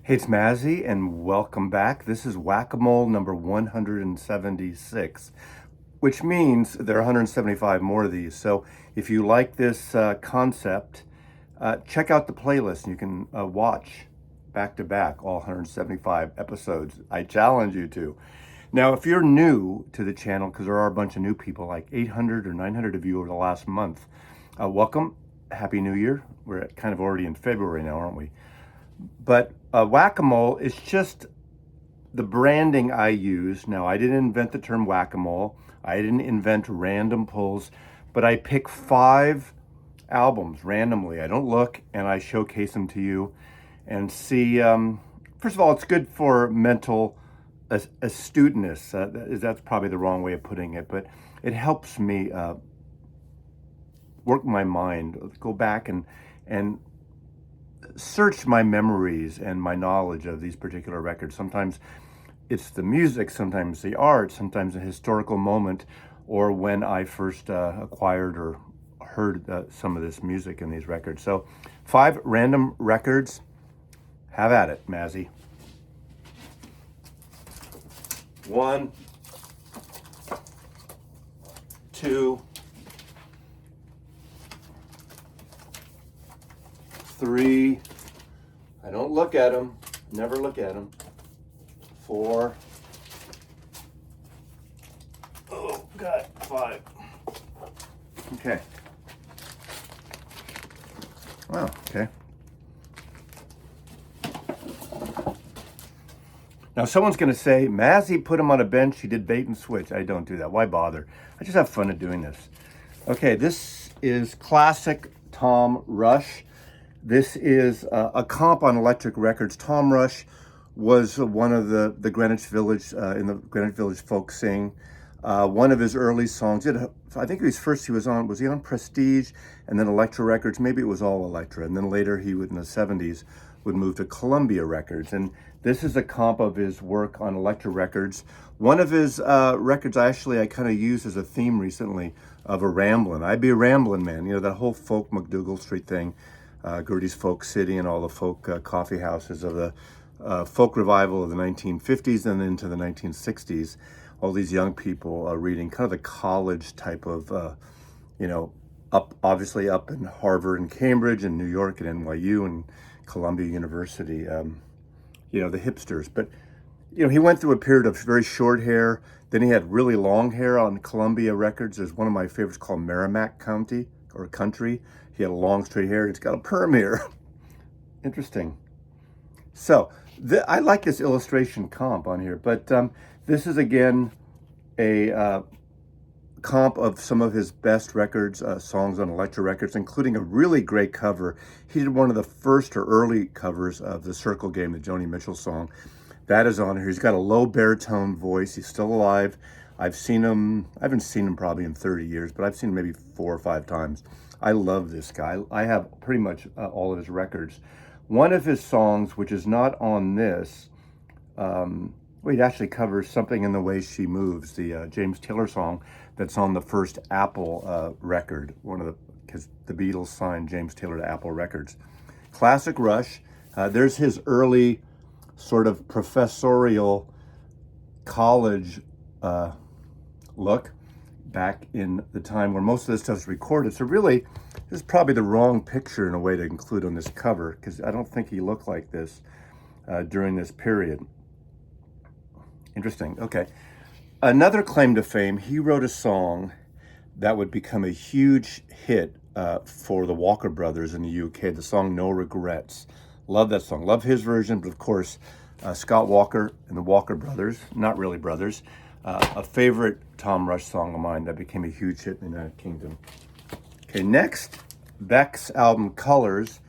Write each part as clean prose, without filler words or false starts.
Hey, it's Mazzy, and welcome back. This is Whack-A-Mole number 176, which means there are 175 more of these. So if you like this concept, check out the playlist. You can watch back to back all 175 episodes. I challenge you to. Now, if you're new to the channel, because there are a bunch of new people, like 800 or 900 of you over the last month, welcome. Happy New Year. We're kind of already in February now, aren't we? But whack-a-mole is just the branding I use. Now, I didn't invent the term whack-a-mole. I didn't invent random pulls, but I pick 5 albums randomly. I don't look, and I showcase them to you and see. First of all, it's good for mental astuteness. That's probably the wrong way of putting it, but it helps me work my mind, go back and search my memories and my knowledge of these particular records. Sometimes it's the music, sometimes the art, sometimes a historical moment, or when I first acquired or heard some of this music in these records. So 5 random records. Have at it, Mazzy. 1, 2, 3. I don't look at them. Never look at them. 4. Oh, God, 5. Okay. Wow, okay. Now, someone's going to say, Mazzy put him on a bench. He did bait and switch. I don't do that. Why bother? I just have fun at doing this. Okay, this is classic Tom Rush. This is a comp on Electric Records. Tom Rush was one of the Greenwich Village, in the Greenwich Village folk sing. One of his early songs, I think was he on Prestige and then Elektra Records? Maybe it was all Elektra. And then later he would, in the 70s, would move to Columbia Records. And this is a comp of his work on Elektra Records. One of his records, I kind of used as a theme recently of a ramblin'. I'd be a ramblin' man, you know, that whole folk McDougal Street thing. Gertie's Folk City and all the folk coffee houses of the folk revival of the 1950s and into the 1960s. All these young people reading kind of the college type of, obviously up in Harvard and Cambridge and New York and NYU and Columbia University, the hipsters. But, he went through a period of very short hair. Then he had really long hair on Columbia Records. There's one of my favorites called Merrimack County or Country. He had a long straight hair. He's got a perm here. Interesting. So I like this illustration comp on here, but this is again a comp of some of his best records, songs on Elektra Records, including a really great cover. He did one of the first or early covers of the Circle Game, the Joni Mitchell song. That is on here. He's got a low baritone voice. He's still alive. I've seen him. I haven't seen him probably in 30 years, but I've seen him maybe 4 or 5 times. I love this guy. I have pretty much all of his records. One of his songs, which is not on this, it actually covers Something in the Way She Moves, the James Taylor song that's on the first Apple record, because the Beatles signed James Taylor to Apple Records. Classic Rush. There's his early sort of professorial college look, back in the time where most of this stuff is recorded. So really, this is probably the wrong picture in a way to include on this cover, because I don't think he looked like this during this period. Interesting. Okay. Another claim to fame, he wrote a song that would become a huge hit for the Walker Brothers in the UK, the song No Regrets. Love that song. Love his version, but of course, Scott Walker and the Walker Brothers, not really brothers, a favorite Tom Rush song of mine that became a huge hit in the United Kingdom. Okay, next, Beck's album Colors.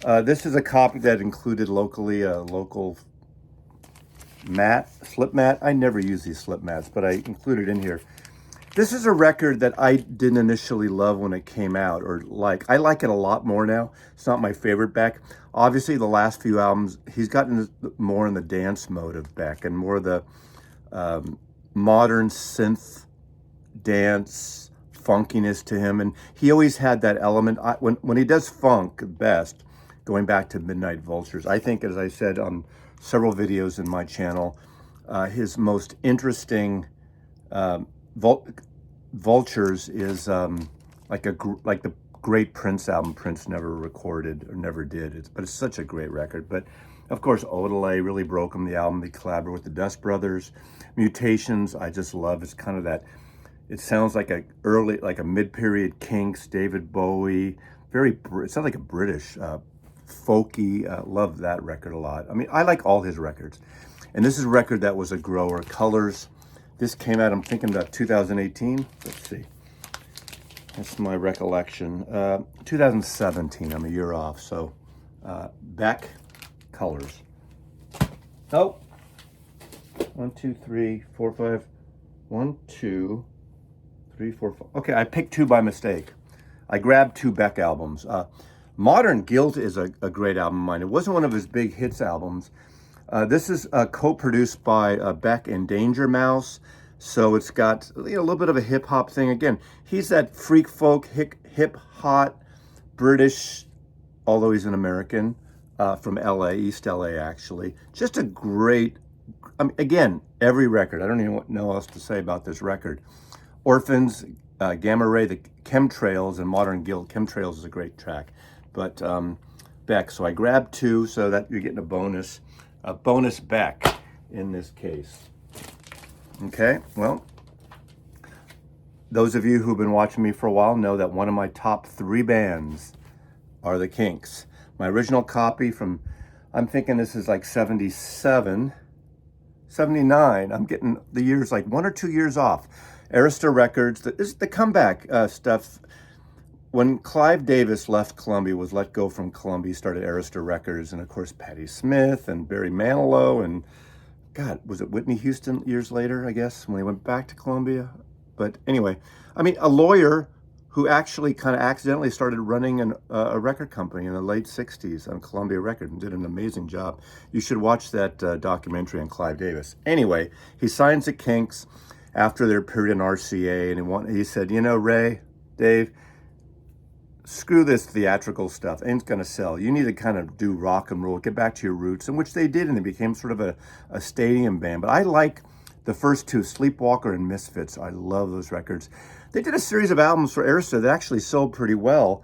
This is a copy that included locally a local slip mat. I never use these slip mats, but I included in here. This is a record that I didn't initially love when it came out, or like. I like it a lot more now. It's not my favorite Beck. Obviously, the last few albums, he's gotten more in the dance mode of Beck and more the modern synth dance funkiness to him, and he always had that element. When he does funk best, going back to Midnight Vultures. I think, as I said on several videos in my channel, his most interesting Vultures is like the great Prince album Prince never recorded or never did. But it's such a great record. But of course, Odelay really broke him, the album. They collaborated with the Dust Brothers. Mutations, I just love. It's kind of that, it sounds like a mid-period Kinks, David Bowie. It sounds like a British, folky. Love that record a lot. I mean, I like all his records. And this is a record that was a grower. Colors. This came out, I'm thinking about 2018. Let's see. That's my recollection. 2017, I'm a year off. So, Beck, Colors. Oh, 1, 2, 3, 4, 5. 1, 2, 3, 4, 5. Okay, I picked 2 by mistake. I grabbed 2 Beck albums. Modern Guilt is a great album of mine. It wasn't one of his big hits albums. This is co-produced by Beck and Danger Mouse, so it's got a little bit of a hip-hop thing. Again, he's that freak folk, hip-hop, British, although he's an American, from LA, East LA actually. Just a great, again, every record. I don't even know what else to say about this record. Orphans, Gamma Ray, the Chemtrails, and Modern Guilt. Chemtrails is a great track. But Beck, so I grabbed 2 so that you're getting a bonus Beck in this case. Okay, well, those of you who've been watching me for a while know that one of my top 3 bands are the Kinks. My original copy from, I'm thinking this is like 77, 79. I'm getting the years like 1 or 2 years off. Arista Records, this is the comeback stuff. When Clive Davis left Columbia, was let go from Columbia, he started Arista Records, and of course Patti Smith and Barry Manilow, and God, was it Whitney Houston years later, I guess, when he went back to Columbia? But anyway, I mean, a lawyer who actually kind of accidentally started running a record company in the late 60s on Columbia Records and did an amazing job. You should watch that documentary on Clive Davis. Anyway, he signs the Kinks after their period in RCA, and he said, Ray, Dave, screw this theatrical stuff. Ain't gonna sell. You need to kind of do rock and roll, get back to your roots, and which they did, and they became sort of a stadium band. But I like the first 2, Sleepwalker and Misfits. I love those records. They did a series of albums for Arista that actually sold pretty well.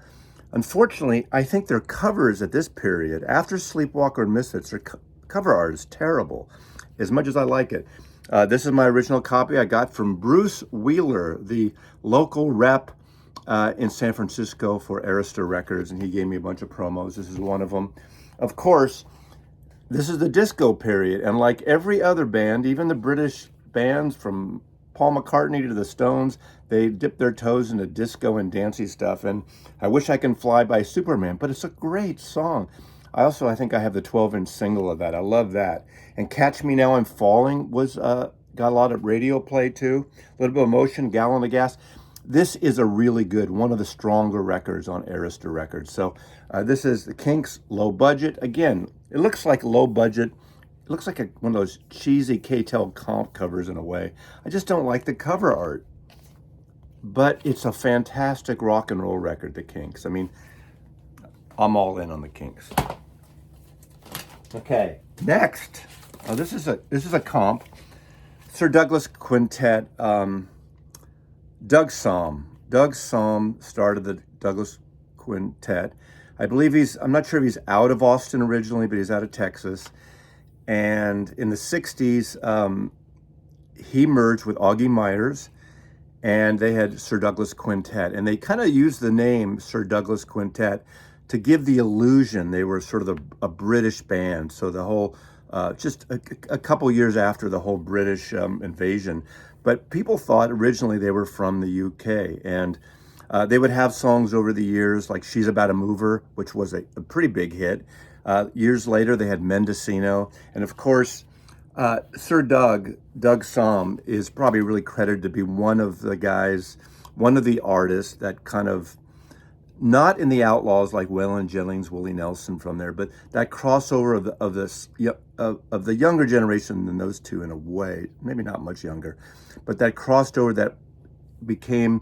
Unfortunately, I think their covers at this period, after Sleepwalker and Misfits, their cover art is terrible, as much as I like it. This is my original copy I got from Bruce Wheeler, the local rep in San Francisco for Arista Records, and he gave me a bunch of promos. This is one of them. Of course, this is the disco period, and like every other band, even the British bands from Paul McCartney to the Stones, they dip their toes into disco and dancey stuff, and I Wish I Can Fly by Superman, but it's a great song. I think I have the 12-inch single of that. I love that. And Catch Me Now I'm Falling was got a lot of radio play too. A little bit of Emotion, Gallon of Gas. This is a really good, one of the stronger records on Arista Records. So this is the Kinks, Low Budget. Again, it looks like low budget. It looks like one of those cheesy K-Tel comp covers in a way. I just don't like the cover art. But it's a fantastic rock and roll record, the Kinks. I mean, I'm all in on the Kinks. Okay, next. This is a comp. Sir Douglas Quintet. Doug Somm started the Douglas Quintet. I believe I'm not sure if he's out of Austin originally, but he's out of Texas. And in the 60s, he merged with Augie Myers, and they had Sir Douglas Quintet. And they kind of used the name Sir Douglas Quintet to give the illusion they were sort of a British band. So the whole, just a couple years after the whole British invasion. But people thought originally they were from the UK, and they would have songs over the years like She's About a Mover, which was a pretty big hit. Years later, they had Mendocino. And of course, Sir Doug Somm, is probably really credited to be one of the guys, one of the artists that kind of, not in the Outlaws like Waylon Jennings, Willie Nelson from there, but that crossover of the younger generation than those two in a way, maybe not much younger, but that crossed over that became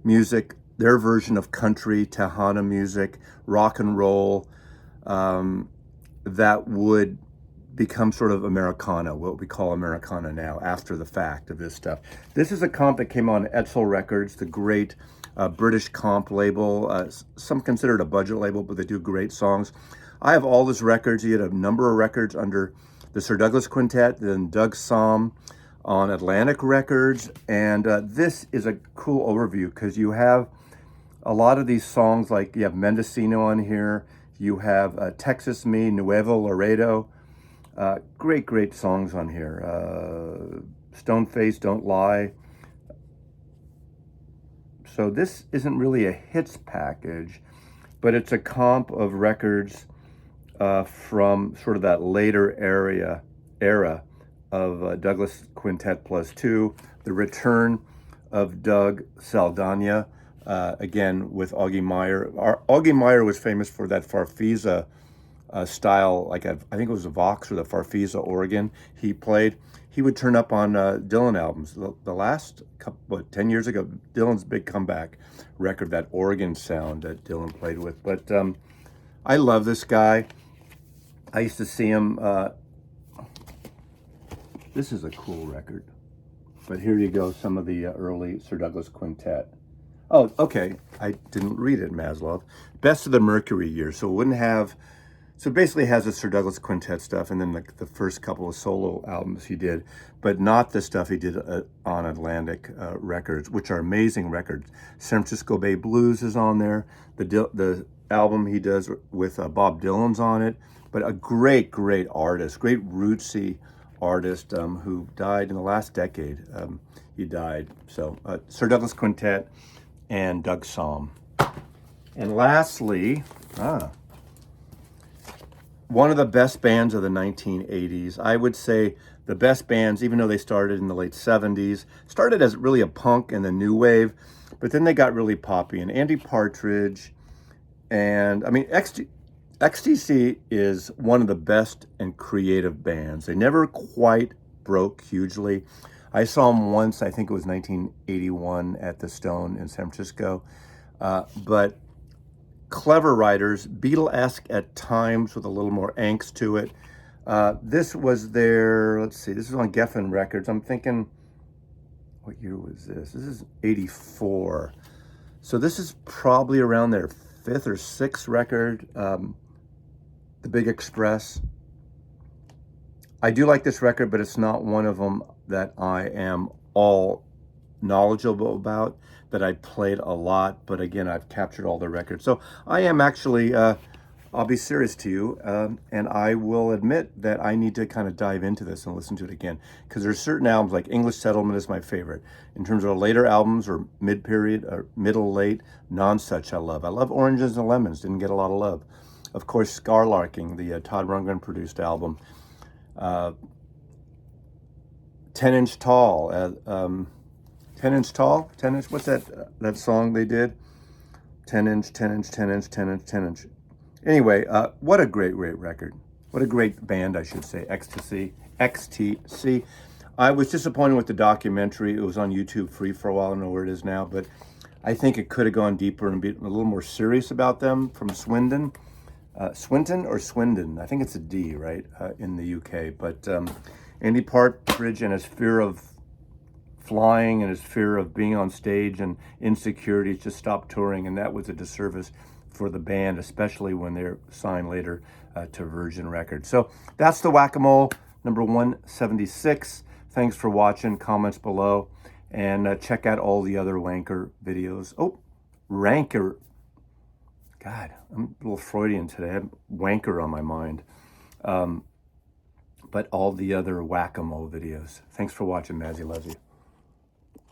music, their version of country, Tejano music, rock and roll, that would become sort of Americana, what we call Americana now, after the fact of this stuff. This is a comp that came on Etzel Records, the great British comp label. Some consider it a budget label, but they do great songs. I have all his records. He had a number of records under the Sir Douglas Quintet, then Doug Somm on Atlantic Records. And this is a cool overview because you have a lot of these songs, like you have Mendocino on here, you have Texas Me, Nuevo Laredo. Great songs on here. Stoneface, Don't Lie. So this isn't really a hits package, but it's a comp of records from sort of that later era of Douglas Quintet Plus 2, the return of Doug Saldana, again with Augie Meyer. Augie Meyer was famous for that Farfisa style, like I think it was the Vox or the Farfisa organ he played. He would turn up on Dylan albums. The last couple, 10 years ago, Dylan's big comeback record, that organ sound that Dylan played with. But I love this guy. I used to see him. This is a cool record. But here you go, some of the early Sir Douglas Quintet. Oh, okay. I didn't read it, Maslov. Best of the Mercury years. So it wouldn't have. So it basically has the Sir Douglas Quintet stuff and then the first couple of solo albums he did, but not the stuff he did on Atlantic Records, which are amazing records. San Francisco Bay Blues is on there. The album he does with Bob Dylan's on it, but a great artist, great rootsy artist who died in the last decade. He died. So Sir Douglas Quintet and Doug Somm. And lastly, one of the best bands of the 1980s. I would say the best bands, even though they started in the late 70s, started as really a punk and the new wave, but then they got really poppy. And Andy Partridge, and I mean, XTC is one of the best and creative bands. They never quite broke hugely. I saw them once, I think it was 1981 at the Stone in San Francisco, but clever writers, Beatle-esque at times with a little more angst to it. This was their, let's see, this is on Geffen Records. I'm thinking, what year was this? This is 84. So this is probably around their 5th or 6th record, The Big Express. I do like this record, but it's not one of them that I am all knowledgeable about, that I played a lot, but again, I've captured all the records. So I am actually, I'll be serious to you, and I will admit that I need to kind of dive into this and listen to it again, because there's certain albums, like English Settlement is my favorite. In terms of later albums or mid-period or middle, late, non-such I love. I love Oranges and Lemons, didn't get a lot of love. Of course, Scarlarking, the Todd Rundgren produced album. 10 Inch Tall, 10 Inch Tall? 10 Inch, what's that song they did? 10 Inch, 10 Inch, 10 Inch, 10 Inch, 10 Inch. Anyway, what a great record. What a great band, I should say, XTC. I was disappointed with the documentary. It was on YouTube free for a while. I don't know where it is now, but I think it could have gone deeper and be a little more serious about them from Swindon. Swinton or Swindon? I think it's a D, right, in the UK. But Andy Partridge and his fear of flying and his fear of being on stage and insecurities just stopped touring, and that was a disservice for the band, especially when they're signed later to Virgin Records. So that's the Whack-A-Mole number 176. Thanks for watching. Comments below, and check out all the other Wanker videos. Oh, Ranker. God, I'm a little Freudian today. I have Wanker on my mind. But all the other Whack-A-Mole videos. Thanks for watching, Mazzy. Loves you.